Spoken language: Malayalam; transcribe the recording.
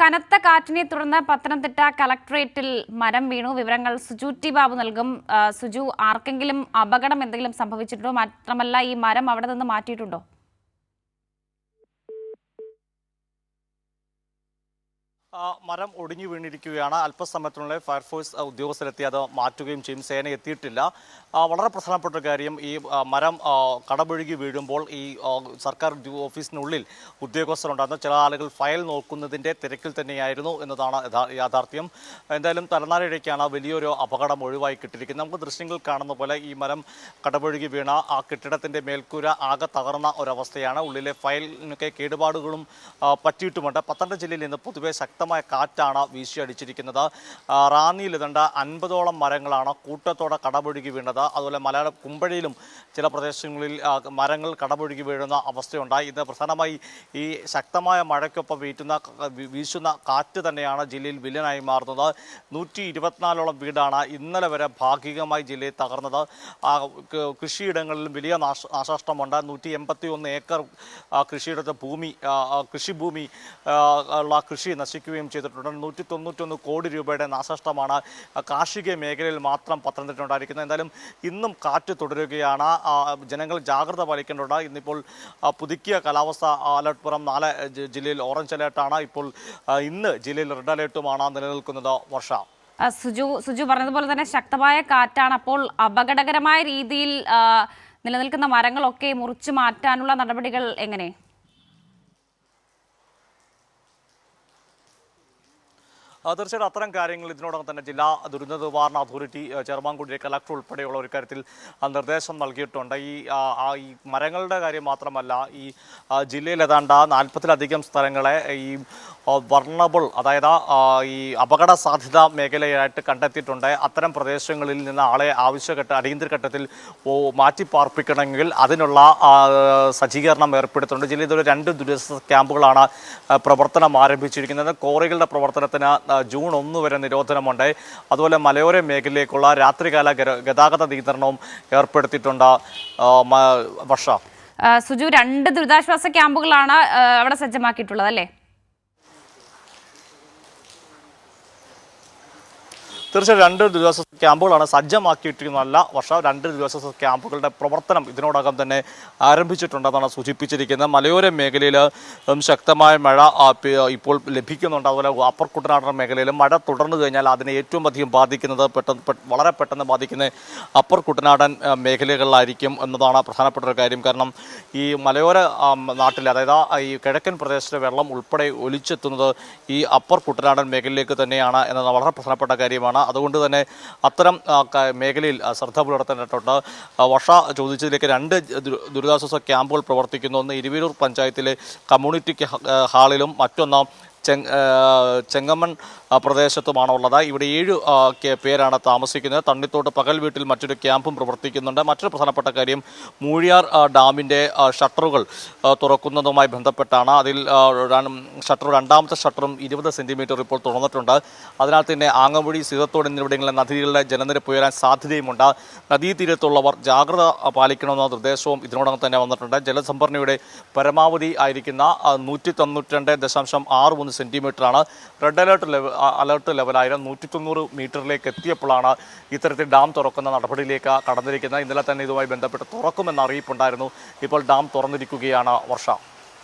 കനത്ത കാറ്റിനെ തുടർന്ന് പത്തനംതിട്ട കളക്ടറേറ്റിൽ മരം വീണു. വിവരങ്ങൾ സുജു ടി ബാബു നൽകും. സുജു, ആർക്കെങ്കിലും അപകടം എന്തെങ്കിലും സംഭവിച്ചിട്ടുണ്ടോ? മാത്രമല്ല, ഈ മരം അവിടെ നിന്ന് മാറ്റിയിട്ടുണ്ടോ? മരം ഒടിഞ്ഞു വീണിരിക്കുകയാണ്. അല്പസമയത്തിനുള്ളിൽ ഫയർഫോഴ്സ് ഉദ്യോഗസ്ഥരെത്തി അത് മാറ്റുകയും ചെയ്യും. സേന എത്തിയിട്ടില്ല. വളരെ പ്രധാനപ്പെട്ട കാര്യം, ഈ മരം കടപുഴകി വീഴുമ്പോൾ ഈ സർക്കാർ ഓഫീസിനുള്ളിൽ ഉദ്യോഗസ്ഥരുണ്ടായിരുന്നു. ചില ആളുകൾ ഫയൽ നോക്കുന്നതിൻ്റെ തിരക്കിൽ തന്നെയായിരുന്നു എന്നതാണ് യാഥാർത്ഥ്യം. എന്തായാലും തലനാരിഴയ്ക്കാണ് വലിയൊരു അപകടം ഒഴിവായി കിട്ടിയിരിക്കുന്നത്. നമുക്ക് ദൃശ്യങ്ങൾ കാണുന്ന പോലെ ഈ മരം കടപുഴകി വീണ ആ കെട്ടിടത്തിൻ്റെ മേൽക്കൂര ആകെ തകർന്ന ഒരവസ്ഥയാണ്. ഉള്ളിലെ ഫയലിനൊക്കെ കേടുപാടുകളും പറ്റിയിട്ടുമുണ്ട്. പത്തനംതിട്ട ജില്ലയിൽ നിന്ന് പൊതുവെ ശക്തമായ കാറ്റാണ് വീശിയടിച്ചിരിക്കുന്നത്. റാന്നിയിൽ ഏതാണ്ട് 50ഓളം മരങ്ങളാണ് കൂട്ടത്തോടെ കടപുഴകി വീണത്. അതുപോലെ മലയാള കുമ്പഴയിലും ചില പ്രദേശങ്ങളിൽ മരങ്ങൾ കടപുഴകി വീഴുന്ന അവസ്ഥയുണ്ടായി. ഇത് പ്രധാനമായി ഈ ശക്തമായ മഴയ്ക്കൊപ്പം വീശുന്ന കാറ്റ് തന്നെയാണ് ജില്ലയിൽ വില്ലനായി മാറുന്നത്. 124ഓളം വീടാണ് ഇന്നലെ വരെ ഭാഗികമായി ജില്ലയിൽ തകർന്നത്. കൃഷിയിടങ്ങളിലും വലിയ നാശനഷ്ടമുണ്ട്. 181 ഏക്കർ കൃഷിഭൂമി ഉള്ള കൃഷി നശിക്കുകയും ചെയ്തിട്ടുണ്ട്. 191 കോടി രൂപയുടെ നാശനഷ്ടമാണ് കാർഷിക മേഖലയിൽ മാത്രം പത്തനംതിട്ട ഉണ്ടായിരിക്കുന്നത്. എന്തായാലും ഇന്നും കാറ്റ് തുടരുകയാണ്. ജനങ്ങൾ ജാഗ്രത പാലിക്കേണ്ടതുണ്ട്. ഇന്നിപ്പോൾ പുതുക്കിയ കാലാവസ്ഥ അലർട്ട് പുറം 4 ജില്ലയിൽ ഓറഞ്ച് അലേർട്ടാണ്. ഇപ്പോൾ ഇന്ന് ജില്ലയിൽ റെഡ് അലേർട്ടുമാണ് നിലനിൽക്കുന്നത്. വർഷ, സുജു പറഞ്ഞതുപോലെ തന്നെ ശക്തമായ കാറ്റാണ്. അപ്പോൾ അപകടകരമായ രീതിയിൽ നിലനിൽക്കുന്ന മരങ്ങളൊക്കെ മുറിച്ചു മാറ്റാനുള്ള നടപടികൾ എങ്ങനെ? തീർച്ചയായിട്ടും അത്തരം കാര്യങ്ങൾ ഇതിനോടകം തന്നെ ജില്ലാ ദുരന്ത നിവാരണ അതോറിറ്റി ചെയർമാൻ കൂടിയ കളക്ടർ ഉൾപ്പെടെയുള്ള ഒരു കാര്യത്തിൽ നിർദ്ദേശം നൽകിയിട്ടുണ്ട്. ഈ മരങ്ങളുടെ കാര്യം മാത്രമല്ല, ഈ ജില്ലയിൽ ഏതാണ്ട് 40-ലധികം സ്ഥലങ്ങളെ ഈ വർണബിൾ, അതായത് ഈ അപകട സാധ്യത മേഖലയായിട്ട് കണ്ടെത്തിയിട്ടുണ്ട്. അത്തരം പ്രദേശങ്ങളിൽ നിന്ന് ആളെ അടിയന്തര ഘട്ടത്തിൽ മാറ്റിപ്പാർപ്പിക്കണമെങ്കിൽ അതിനുള്ള സജ്ജീകരണം ഏർപ്പെടുത്തുന്നുണ്ട്. ജില്ലയിൽ ഇതൊരു 2 ദുരിതാശ്വാസ ക്യാമ്പുകളാണ് പ്രവർത്തനം ആരംഭിച്ചിരിക്കുന്നത്. കോറികളുടെ പ്രവർത്തനത്തിന് ജൂൺ 1 വരെ നിരോധനമുണ്ട്. അതുപോലെ മലയോര മേഖലയിലേക്കുള്ള രാത്രികാല ഗതാഗത നിയന്ത്രണവും ഏർപ്പെടുത്തിയിട്ടുണ്ട്. വർഷ, സുജു, 2 ദുരിതാശ്വാസ ക്യാമ്പുകളാണ് അവിടെ സജ്ജമാക്കിയിട്ടുള്ളത് അല്ലേ? തീർച്ചയായും 2 ദുരിതാശ്വാസ ക്യാമ്പുകളാണ് സജ്ജമാക്കിയിട്ടിരിക്കുന്നതല്ല. വർഷം 2 ദുരിതാശ്വാസ ക്യാമ്പുകളുടെ പ്രവർത്തനം ഇതിനോടകം തന്നെ ആരംഭിച്ചിട്ടുണ്ടെന്നാണ് സൂചിപ്പിച്ചിരിക്കുന്നത്. മലയോര മേഖലയിൽ ശക്തമായ മഴ ഇപ്പോൾ ലഭിക്കുന്നുണ്ട്. അതുപോലെ അപ്പർ കുട്ടനാടൻ മേഖലയിലും മഴ തുടർന്നു കഴിഞ്ഞാൽ അതിനെ ഏറ്റവും അധികം ബാധിക്കുന്നത് വളരെ പെട്ടെന്ന് ബാധിക്കുന്ന അപ്പർ കുട്ടനാടൻ മേഖലകളിലായിരിക്കും എന്നതാണ് പ്രധാനപ്പെട്ട ഒരു കാര്യം. കാരണം ഈ മലയോര നാട്ടിൽ, അതായത് ഈ കിഴക്കൻ പ്രദേശത്തെ വെള്ളം ഉൾപ്പെടെ ഒലിച്ചെത്തുന്നത് ഈ അപ്പർ കുട്ടനാടൻ മേഖലയിലേക്ക് തന്നെയാണ് എന്നത് വളരെ പ്രധാനപ്പെട്ട കാര്യമാണ്. അതുകൊണ്ട് തന്നെ അത്തരം മേഖലയിൽ ശ്രദ്ധ പുലർത്തേണ്ടതുണ്ട്. വർഷ ചോദിച്ചതിലേക്ക് 2 ദുരിതാശ്വാസ ക്യാമ്പുകൾ പ്രവർത്തിക്കുന്നു. ഒന്ന് ഇരുവീരൂർ പഞ്ചായത്തിലെ കമ്മ്യൂണിറ്റി ഹാളിലും മറ്റൊന്ന് ചെങ്ങമ്മൺ പ്രദേശത്തുമാണുള്ളത്. ഇവിടെ 7 പേരാണ് താമസിക്കുന്നത്. തണ്ണിത്തോട്ട് പകൽ വീട്ടിൽ മറ്റൊരു ക്യാമ്പും പ്രവർത്തിക്കുന്നുണ്ട്. മറ്റൊരു പ്രധാനപ്പെട്ട കാര്യം, മൂഴിയാർ ഡാമിൻ്റെ ഷട്ടറുകൾ തുറക്കുന്നതുമായി ബന്ധപ്പെട്ടാണ്. അതിൽ രണ്ടാമത്തെ ഷട്ടറും 20 സെൻറ്റിമീറ്റർ ഇപ്പോൾ തുറന്നിട്ടുണ്ട്. അതിനാൽ തന്നെ ആങ്ങമ്പുഴി, സീതത്തോട് എന്നിവിടങ്ങളിലെ നദികളിലെ ജലനിരപ്പ് ഉയരാൻ സാധ്യതയുമുണ്ട്. നദീതീരത്തുള്ളവർ ജാഗ്രത പാലിക്കണമെന്ന നിർദ്ദേശവും ഇതിനോടകം തന്നെ വന്നിട്ടുണ്ട്. ജലസംഭരണിയുടെ പരമാവധി ആയിരിക്കുന്ന 192.63 സെൻറ്റിമീറ്ററാണ്. റെഡ് അലർട്ട് ലെവലായ 190 മീറ്ററിലേക്ക് എത്തിയപ്പോഴാണ് ഇത്തരത്തിൽ ഡാം തുറക്കുന്ന നടപടിയിലേക്ക് കടന്നിരിക്കുന്നത്. ഇന്നലെ തന്നെ ഇതുമായി ബന്ധപ്പെട്ട് തുറക്കുമെന്ന അറിയിപ്പുണ്ടായിരുന്നു. ഇപ്പോൾ ഡാം തുറന്നിരിക്കുകയാണ്. വർഷ.